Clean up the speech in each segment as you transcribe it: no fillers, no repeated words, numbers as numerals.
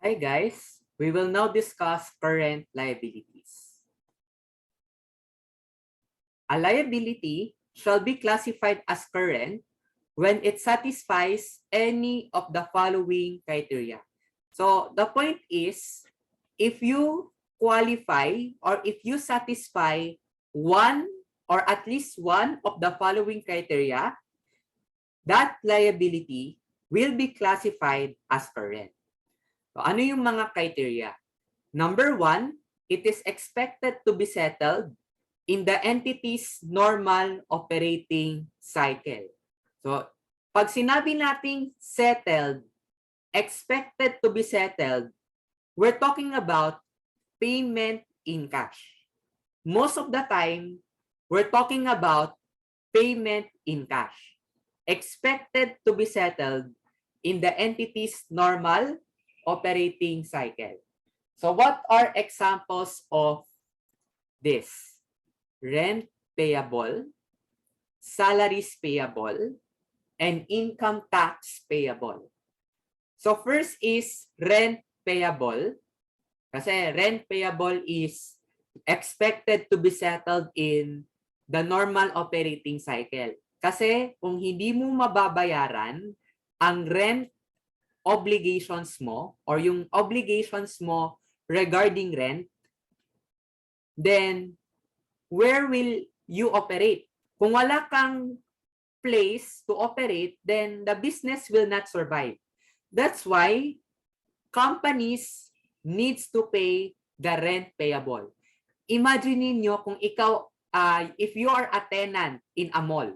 Hi guys, we will now discuss current liabilities. A liability shall be classified as current when it satisfies any of the following criteria. So the point is, if you qualify or if you satisfy one or at least one of the following criteria, that liability will be classified as current. So ano yung mga criteria? Number one, it is expected to be settled in the entity's normal operating cycle. So, pag sinabi nating settled, expected to be settled, we're talking about payment in cash. Most of the time, we're talking about payment in cash. Expected to be settled in the entity's normal operating cycle. So what are examples of this? Rent payable, salaries payable, and income tax payable. So first is rent payable. Kasi rent payable is expected to be settled in the normal operating cycle. Kasi kung hindi mo mababayaran ang rent obligations mo or yung obligations mo regarding rent, then where will you operate? Kung wala kang place to operate, then the business will not survive. That's why companies needs to pay the rent payable. Imagine niyo kung ikaw, if you are a tenant in a mall,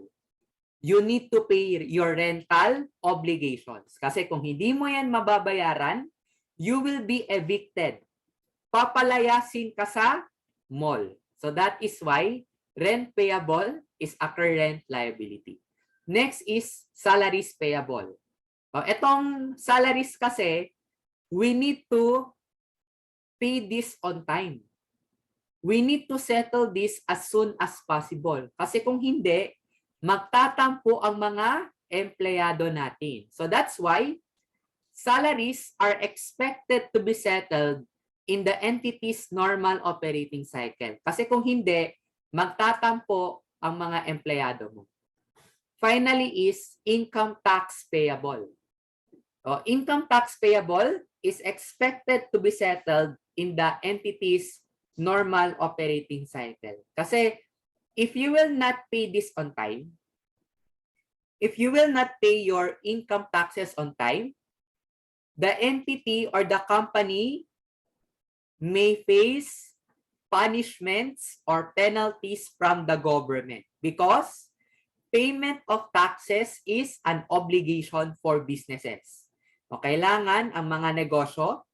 you need to pay your rental obligations. Kasi kung hindi mo yan mababayaran, you will be evicted. Papalayasin ka sa mall. So that is why rent payable is a current liability. Next is salaries payable. So, etong salaries kasi, we need to pay this on time. We need to settle this as soon as possible. Kasi kung hindi, magtatampo ang mga empleyado natin. So that's why salaries are expected to be settled in the entity's normal operating cycle. Kasi kung hindi, magtatampo ang mga empleyado mo. Finally is income tax payable. So, income tax payable is expected to be settled in the entity's normal operating cycle. Kasi if you will not pay this on time, if you will not pay your income taxes on time, the entity or the company may face punishments or penalties from the government because payment of taxes is an obligation for businesses. O kailangan ang mga negosyo,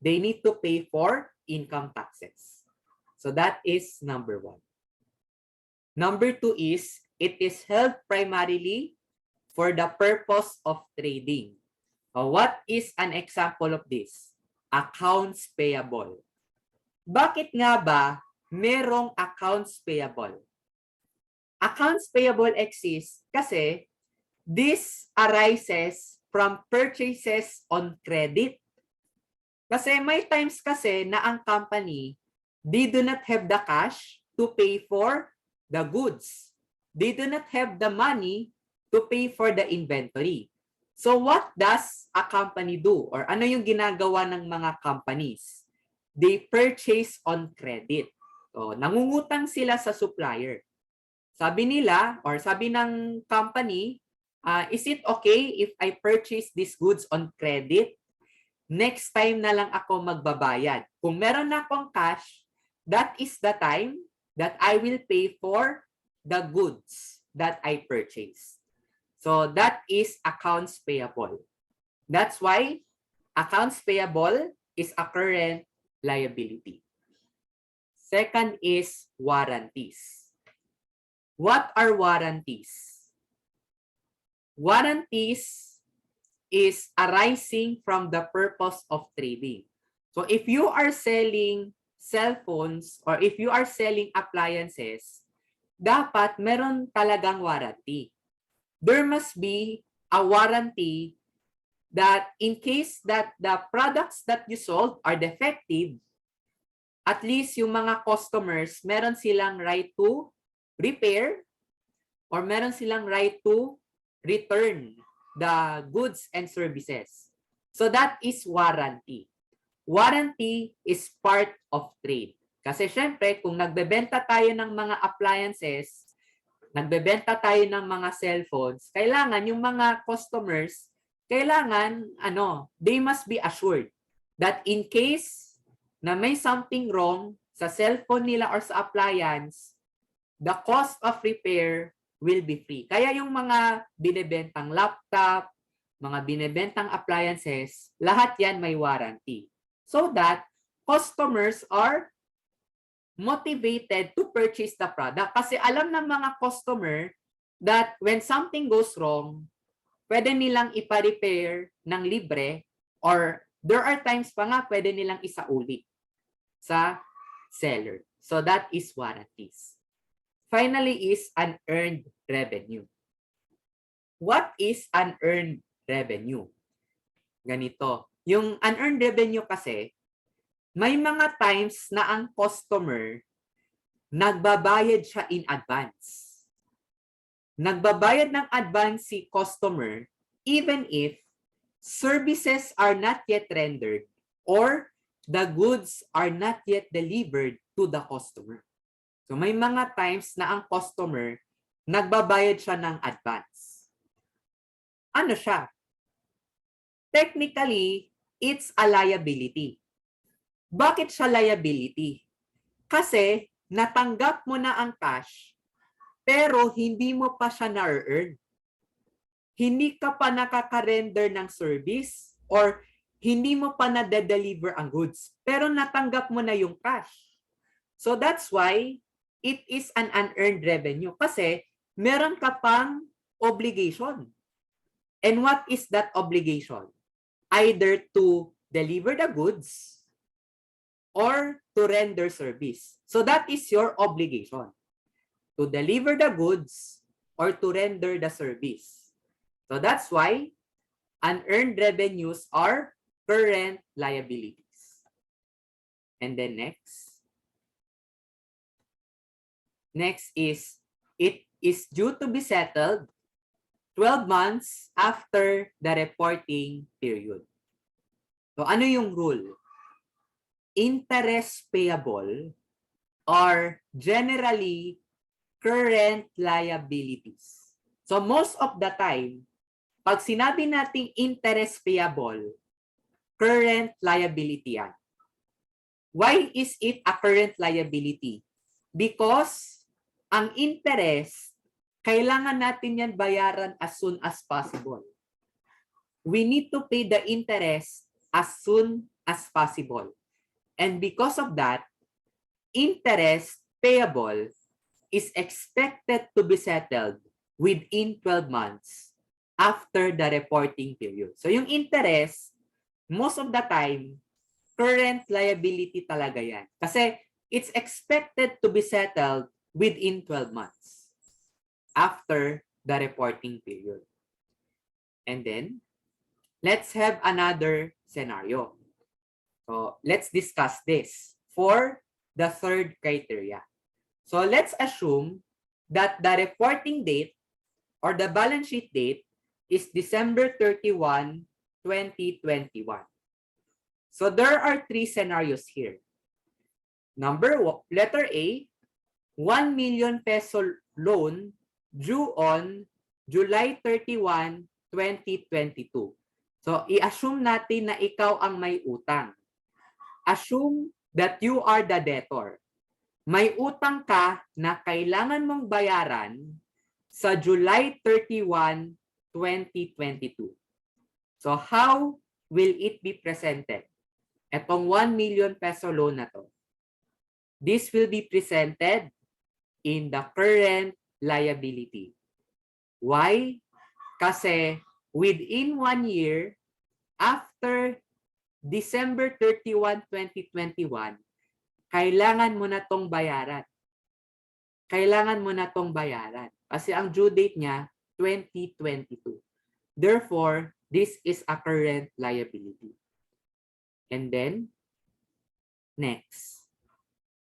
they need to pay for income taxes. So that is number one. Number two is, it is held primarily for the purpose of trading. So what is an example of this? Accounts payable. Bakit nga ba merong accounts payable? Accounts payable exists kasi this arises from purchases on credit. Kasi may times kasi na ang company, they do not have the cash to pay for the goods. They do not have the money to pay for the inventory. So what does a company do? Or ano yung ginagawa ng mga companies? They purchase on credit. So, nangungutang sila sa supplier. Sabi nila, or sabi ng company, is it okay if I purchase these goods on credit? Next time na lang ako magbabayad. Kung meron na akong cash, that is the time that I will pay for the goods that I purchased. So that is accounts payable. That's why accounts payable is a current liability. Second is warranties. What are warranties? Warranties is arising from the purpose of trading. So if you are selling cell phones or if you are selling appliances, dapat meron talagang warranty. There must be a warranty that in case that the products that you sold are defective, at least yung mga customers, meron silang right to repair or meron silang right to return the goods and services. So that is warranty. Warranty is part of trade. Kasi syempre, kung nagbebenta tayo ng mga appliances, nagbebenta tayo ng mga cellphones, kailangan yung mga customers, kailangan, they must be assured that in case na may something wrong sa cellphone nila or sa appliance, the cost of repair will be free. Kaya yung mga binebentang laptop, mga binebentang appliances, lahat yan may warranty. So that customers are motivated to purchase the product. Kasi alam ng mga customer that when something goes wrong, pwede nilang ipa-repair ng libre or there are times pa nga pwede nilang isauli sa seller. So that is warranties. Finally is unearned revenue. What is unearned revenue? Ganito. Yung unearned revenue kasi, may mga times na ang customer nagbabayad siya in advance. Nagbabayad ng advance si customer even if services are not yet rendered or the goods are not yet delivered to the customer. So may mga times na ang customer nagbabayad siya ng advance. Ano siya? Technically, it's a liability. Bakit siya liability? Kasi natanggap mo na ang cash pero hindi mo pa siya na-earn. Hindi ka pa nakaka-render ng service or hindi mo pa na-deliver ang goods pero natanggap mo na yung cash. So that's why it is an unearned revenue kasi meron ka pang obligation. And what is that obligation? Either to deliver the goods or to render service. So that is your obligation. To deliver the goods or to render the service. So that's why unearned revenues are current liabilities. And then next. Next is, it is due to be settled 12 months after the reporting period. So ano yung rule? Interest payable are generally current liabilities. So most of the time, pag sinabi nating interest payable, current liability yan. Why is it a current liability? Because ang interest, kailangan natin yan bayaran as soon as possible. We need to pay the interest as soon as possible. And because of that, interest payable is expected to be settled within 12 months after the reporting period. So yung interest, most of the time, current liability talaga yan. Kasi it's expected to be settled within 12 months after the reporting period. And then, let's have another scenario. So let's discuss this for the third criteria. So let's assume that the reporting date or the balance sheet date is December 31, 2021. So there are three scenarios here. Letter A, 1 million peso loan due on July 31, 2022. So i-assume natin na ikaw ang may utang. Assume that you are the debtor. May utang ka na kailangan mong bayaran sa July 31, 2022. So how will it be presented? Etong 1 million peso loan na to. This will be presented in the current liability. Why? Kasi within 1 year, after December 31, 2021, kailangan mo na tong bayaran. Kailangan mo na tong bayaran. Kasi ang due date niya, 2022. Therefore, This is a current liability. And then, next.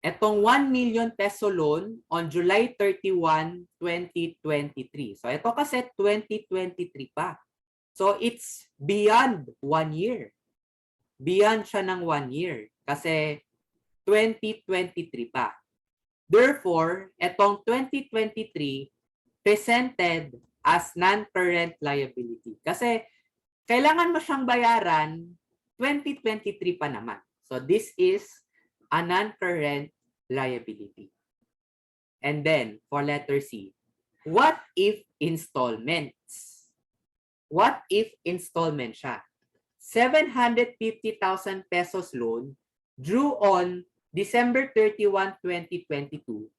Etong 1 million peso loan on July 31, 2023. So ito kasi 2023 pa. So it's beyond 1 year. Beyond siya ng 1 year. Kasi 2023 pa. Therefore, etong 2023 presented as non-current liability. Kasi kailangan mo siyang bayaran 2023 pa naman. So this is a non-current liability. And then, for letter C, what if installments? What if installment siya? 750,000 pesos loan due on December 31, 2022.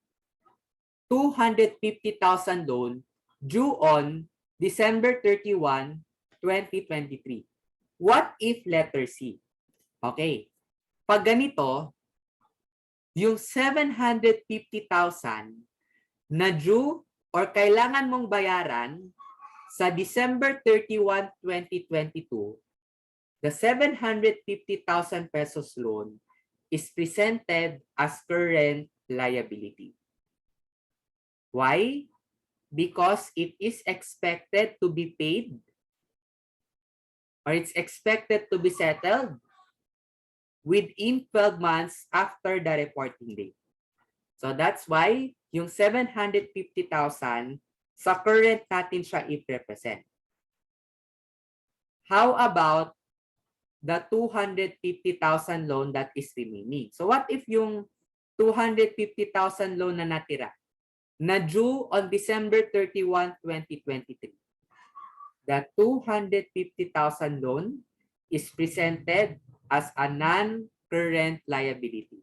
250,000 loan due on December 31, 2023. What if letter C? Okay. Pag ganito, yung 750,000 na due or kailangan mong bayaran sa December 31, 2022, the 750,000 pesos loan is presented as current liability. Why? Because it is expected to be paid or it's expected to be settled within 12 months after the reporting date. So that's why yung 750,000 sa current natin siya i-represent. How about the 250,000 loan that is remaining? So what if yung 250,000 loan na natira na due on December 31, 2023? The 250,000 loan is presented as a non-current liability.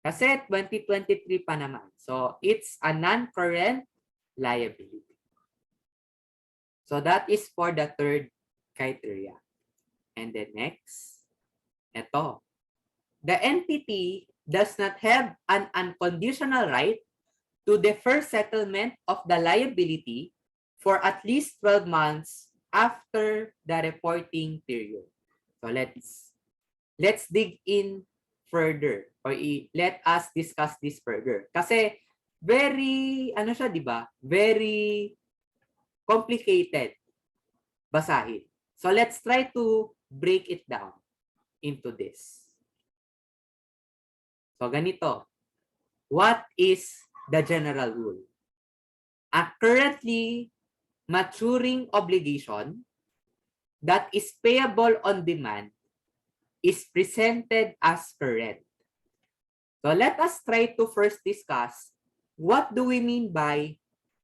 Kasi 2023 pa naman. So it's a non-current liability. So that is for the third criteria. And then next, ito. The entity does not have an unconditional right to defer settlement of the liability for at least 12 months after the reporting period. So let's dig in further or let us discuss this further. Kasi very, ano siya, di ba? Very complicated basahin. So let's try to break it down into this. So ganito. What is the general rule? A currently maturing obligation that is payable on demand is presented as current. So let us try to first discuss what do we mean by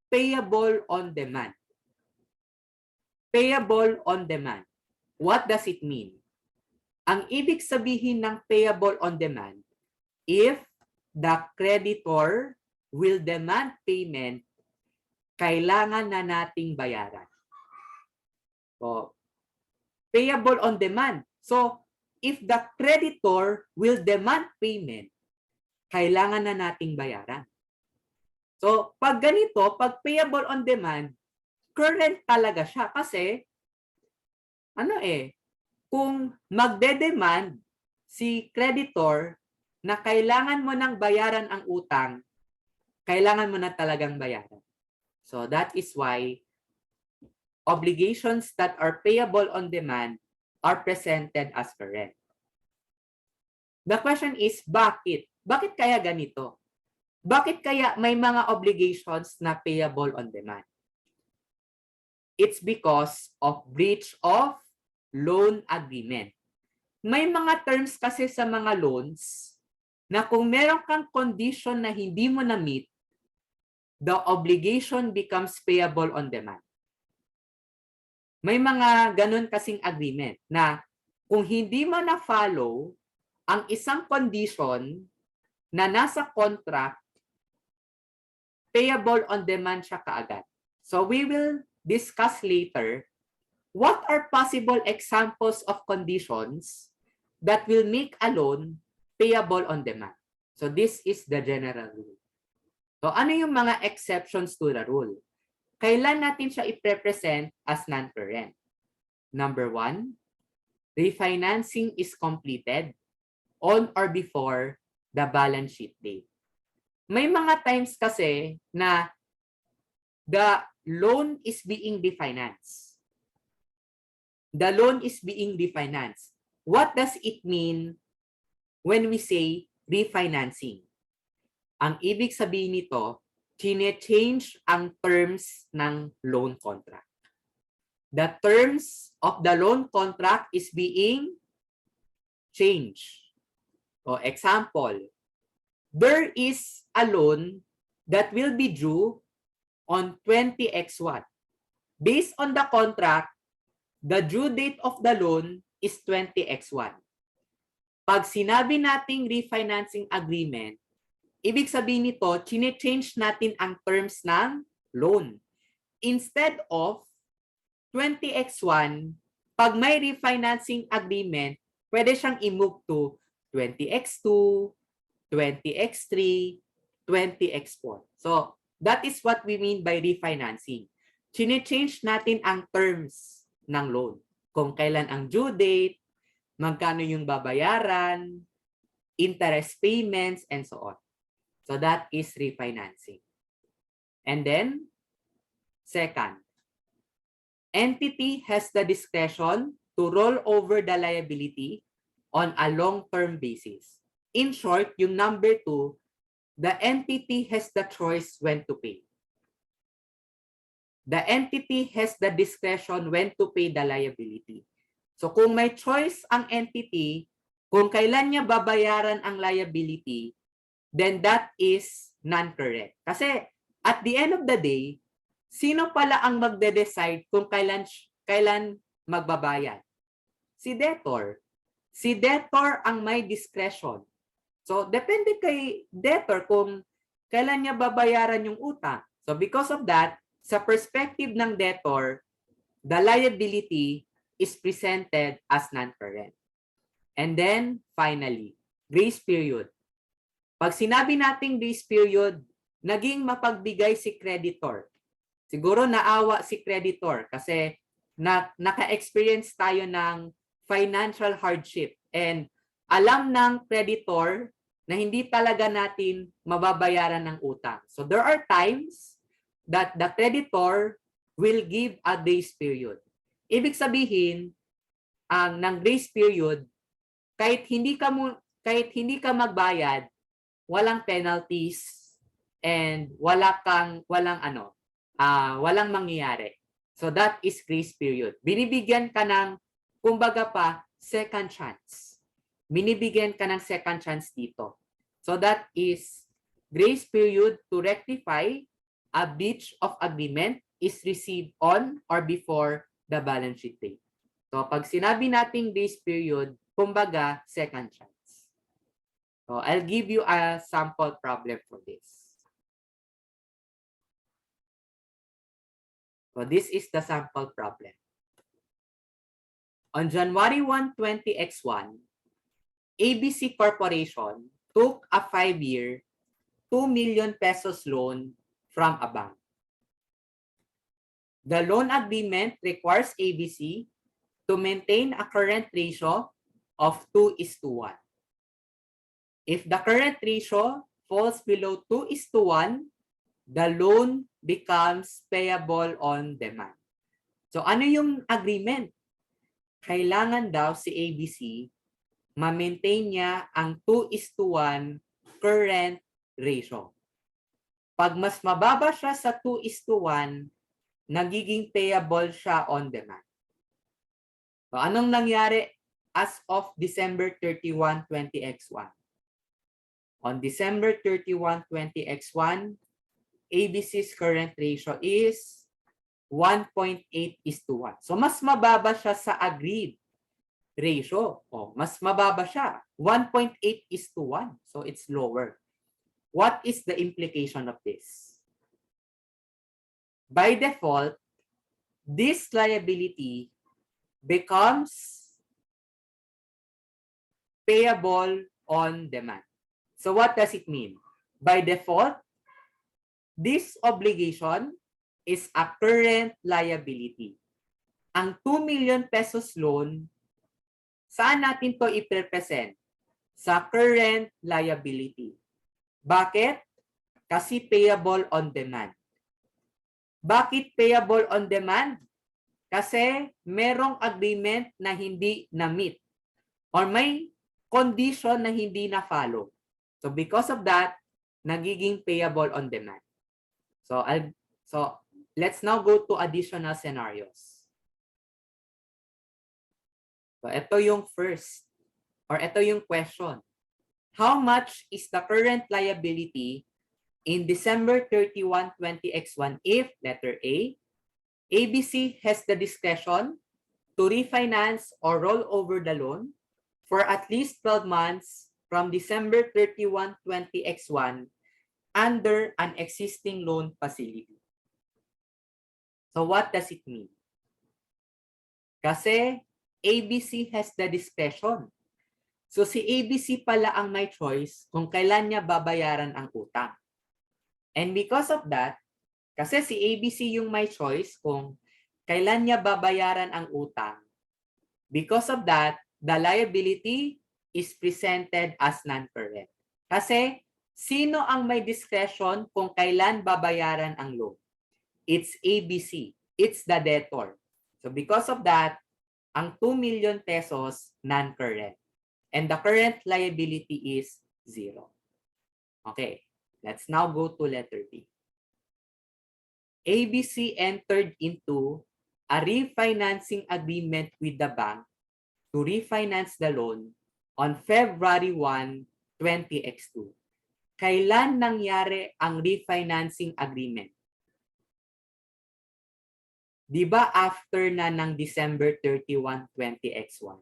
payable on demand. Payable on demand. What does it mean? Ang ibig sabihin ng payable on demand, if the creditor will demand payment, kailangan na nating bayaran. So, payable on demand. So, if the creditor will demand payment, kailangan na nating bayaran. So, pag ganito, pag payable on demand, current talaga siya kasi, kung magde-demand si creditor na kailangan mo nang bayaran ang utang, kailangan mo na talagang bayaran. So that is why obligations that are payable on demand are presented as current. The question is, bakit? Bakit kaya ganito? Bakit kaya may mga obligations na payable on demand? It's because of breach of loan agreement. May mga terms kasi sa mga loans na kung meron kang condition na hindi mo na-meet, the obligation becomes payable on demand. May mga ganun kasing agreement na kung hindi mo na-follow ang isang condition na nasa contract, payable on demand siya kaagad. So we will discuss later what are possible examples of conditions that will make a loan payable on demand. So this is the general rule. So ano yung mga exceptions to the rule? Kailan natin siya i-represent as non-current? Number 1, refinancing is completed on or before the balance sheet date. May mga times kasi na the loan is being refinanced. The loan is being refinanced. What does it mean when we say refinancing? Ang ibig sabihin nito, chine-change ang terms ng loan contract. The terms of the loan contract is being changed. For example, there is a loan that will be due on 20x1. Based on the contract, the due date of the loan is 20x1. Pag sinabi nating refinancing agreement, ibig sabihin nito, chine-change natin ang terms ng loan. Instead of 20x1, pag may refinancing agreement, pwede siyang i-move to 20x2, 20x3, 20x4. So, that is what we mean by refinancing. Chine-change natin ang terms ng loan. Kung kailan ang due date, magkano yung babayaran, interest payments, and so on. So that is refinancing. And then, second, entity has the discretion to roll over the liability on a long-term basis. In short, yung number 2, the entity has the choice when to pay. The entity has the discretion when to pay the liability. So kung may choice ang entity, kung kailan niya babayaran ang liability, then that is non-current. Kasi at the end of the day, sino pala ang magde-decide kung kailan magbabayad? Si debtor. Si debtor ang may discretion. So depende kay debtor kung kailan niya babayaran yung utang. So because of that, sa perspective ng debtor, the liability is presented as non-current. And then, finally, grace period. Pag sinabi nating grace period, naging mapagbigay si creditor. Siguro naawa si creditor kasi naka-experience tayo ng financial hardship. And alam ng creditor na hindi talaga natin mababayaran ng utang. So there are times that the creditor will give a grace period. Ibig sabihin, ng grace period, kahit hindi ka magbayad, walang penalties and walang mangyayari. So that is grace period. Binibigyan ka ng, kumbaga pa, second chance. Binibigyan ka ng second chance dito. So that is grace period to rectify a breach of agreement is received on or before the balance sheet date. So pag sinabi nating grace period, kumbaga second chance. So I'll give you a sample problem for this. So this is the sample problem. On January 1, 20X1, ABC Corporation took a 5-year, 2 million pesos loan from a bank. The loan agreement requires ABC to maintain a current ratio of 2:1. If the current ratio falls below 2:1, the loan becomes payable on demand. So ano yung agreement? Kailangan daw si ABC ma-maintain niya ang 2:1 current ratio. Pag mas mababa siya sa 2:1, nagiging payable siya on demand. So, anong nangyari as of December 31, 20X1? On December 31, 20X1, ABC's current ratio is 1.8:1. So, mas mababa siya sa agreed ratio. Mas mababa siya. 1.8:1. So, it's lower. What is the implication of this? By default, this liability becomes payable on demand. So what does it mean? By default, this obligation is a current liability. ang 2 million pesos loan, saan natin to i-represent? Sa current liability. Bakit? Kasi payable on demand. Bakit payable on demand? Kasi merong agreement na hindi na-meet or may condition na hindi na-follow. So because of that, nagiging payable on demand. So let's now go to additional scenarios. So ito yung first or ito yung question. How much is the current liability in December 31, 20X1 if, letter A, ABC has the discretion to refinance or roll over the loan for at least 12 months from December 31, 20X1 under an existing loan facility. So what does it mean? Kasi ABC has the discretion. So si ABC pala ang may choice kung kailan niya babayaran ang utang. And because of that, kasi si ABC yung may choice kung kailan niya babayaran ang utang. Because of that, the liability is presented as non-current. Kasi sino ang may discretion kung kailan babayaran ang loan? It's ABC. It's the debtor. So because of that, ang 2 million pesos non-current. And the current liability is 0. Okay, let's now go to letter B. ABC entered into a refinancing agreement with the bank to refinance the loan on February 1, 20X2. Kailan nangyari ang refinancing agreement? Di ba after na ng December 31, 20X1?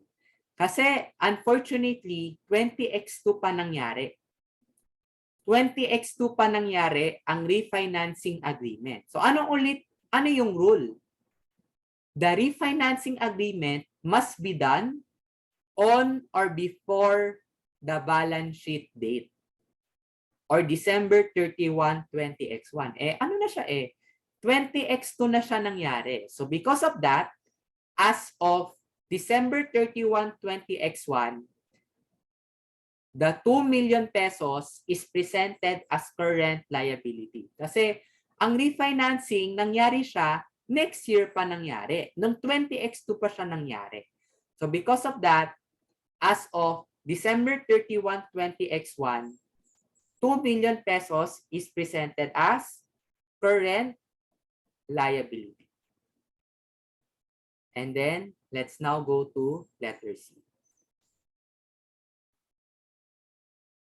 Kasi unfortunately, 20X2 pa nangyari. 20X2 pa nangyari ang refinancing agreement. So ano yung rule? The refinancing agreement must be done on or before the balance sheet date or December 31, 20X1. Ano na siya 20X2 na siya nangyari. So because of that, as of December 31, 20X1, the 2 million pesos is presented as current liability. Kasi ang refinancing, nangyari siya, next year pa nangyari. Nung 20X2 pa siya nangyari. So because of that, as of December 31, 20X1, 2 million pesos is presented as current liability. And then, let's now go to letter C.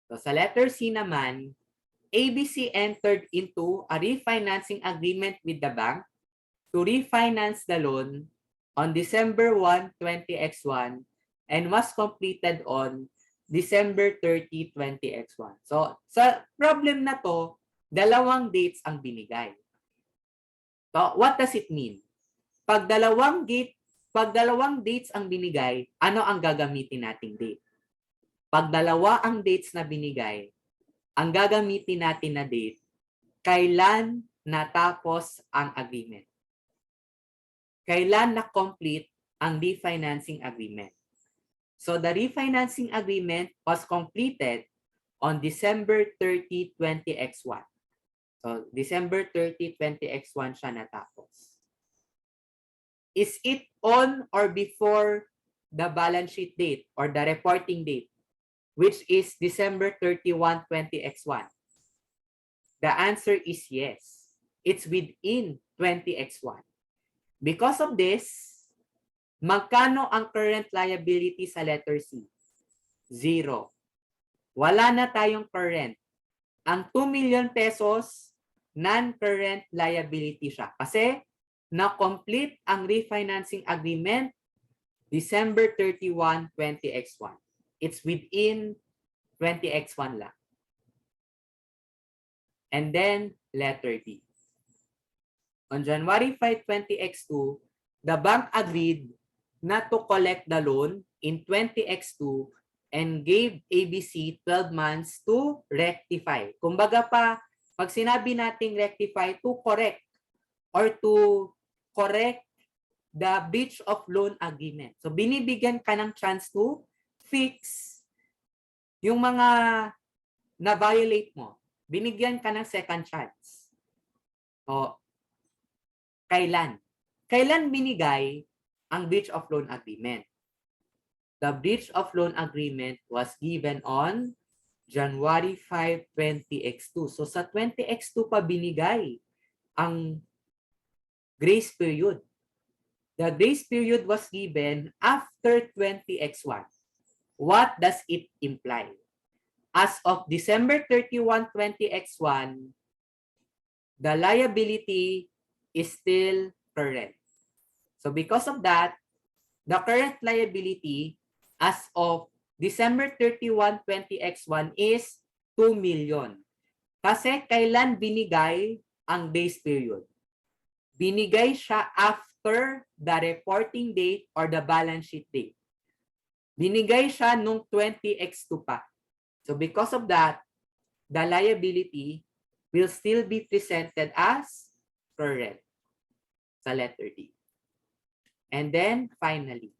So sa letter C naman, ABC entered into a refinancing agreement with the bank to refinance the loan on December 1, 20X1 and was completed on December 30, 20X1. So sa problem na to, dalawang dates ang binigay. So what does it mean? Pag dalawang dates ang binigay, ano ang gagamitin nating date? Pag dalawa ang dates na binigay, ang gagamitin natin na date, kailan natapos ang agreement? Kailan na-complete ang refinancing agreement? So the refinancing agreement was completed on December 30, 20X1. So December 30, 20X1 siya natapos. Is it on or before the balance sheet date or the reporting date, which is December 31, 20X1? The answer is yes. It's within 20X1. Because of this, magkano ang current liability sa letter C? 0. Wala na tayong current. Ang 2 million pesos, non-current liability siya. Kasi na-complete ang refinancing agreement December 31, 20X1. It's within 20X1 lang. And then, letter D. On January 5, 20X2, the bank agreed not to collect the loan in 20X2 and gave ABC 12 months to rectify. Kumbaga pa, pag sinabi nating rectify, to correct or to correct the breach of loan agreement. So binibigyan ka ng chance to fix yung mga na-violate mo. Binigyan ka ng second chance. O, kailan? Kailan binigay ang breach of loan agreement? The breach of loan agreement was given on January 5, 20X2. So sa 20X2 pa binigay ang grace period. The grace period was given after 20X1. What does it imply? As of December 31, 20X1, the liability is still current. So because of that, the current liability as of December 31, 20X1 is 2 million. Kasi kailan binigay ang base period? Binigay siya after the reporting date or the balance sheet date. Binigay siya nung 20X2 pa. So because of that, the liability will still be presented as current sa letter D. And then finally,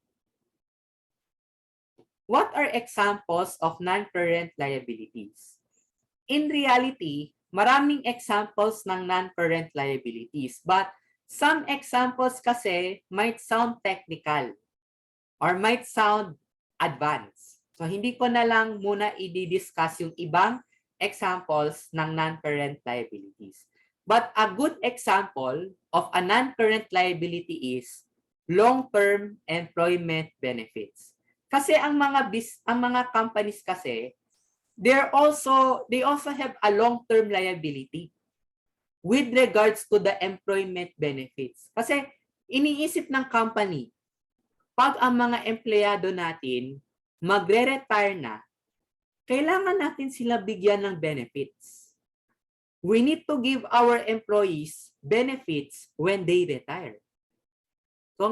what are examples of non-current liabilities? In reality, maraming examples ng non-current liabilities, but some examples kasi might sound technical or might sound advanced. So hindi ko na lang muna i-discuss yung ibang examples ng non-current liabilities. But a good example of a non-current liability is long-term employment benefits. Kasi ang mga companies kasi they also have a long-term liability with regards to the employment benefits. Kasi iniisip ng company, pag ang mga empleyado natin magre-retire na, kailangan natin sila bigyan ng benefits. We need to give our employees benefits when they retire. So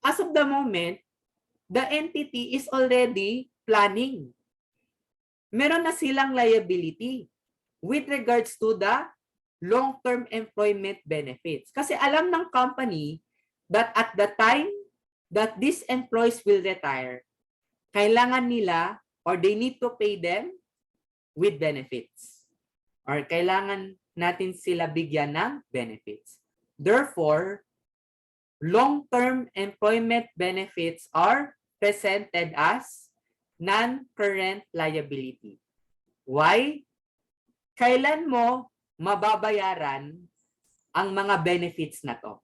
as of the moment, the entity is already planning. Meron na silang liability with regards to the long-term employment benefits. Kasi alam ng company that at the time that these employees will retire, kailangan nila or they need to pay them with benefits. Or kailangan natin sila bigyan ng benefits. Therefore, long-term employment benefits are presented as non-current liability. Why? Kailan mo mababayaran ang mga benefits na to?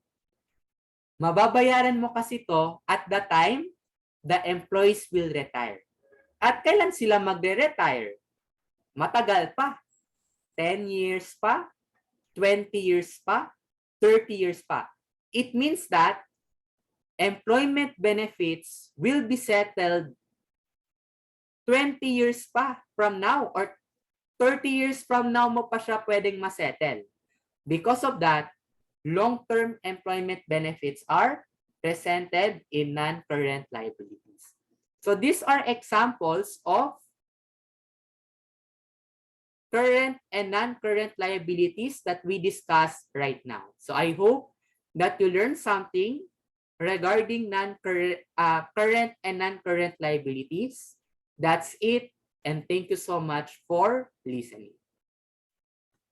Mababayaran mo kasi to at the time the employees will retire. At kailan sila magre-retire? Matagal pa. 10 years pa, 20 years pa, 30 years pa. It means that employment benefits will be settled 20 years pa from now or 30 years from now mo pa siya pwedeng masettle. Because of that, long-term employment benefits are presented in non-current liabilities. So these are examples of current and non-current liabilities that we discussed right now. So I hope that you learned something regarding current and non-current liabilities. That's it, and thank you so much for listening.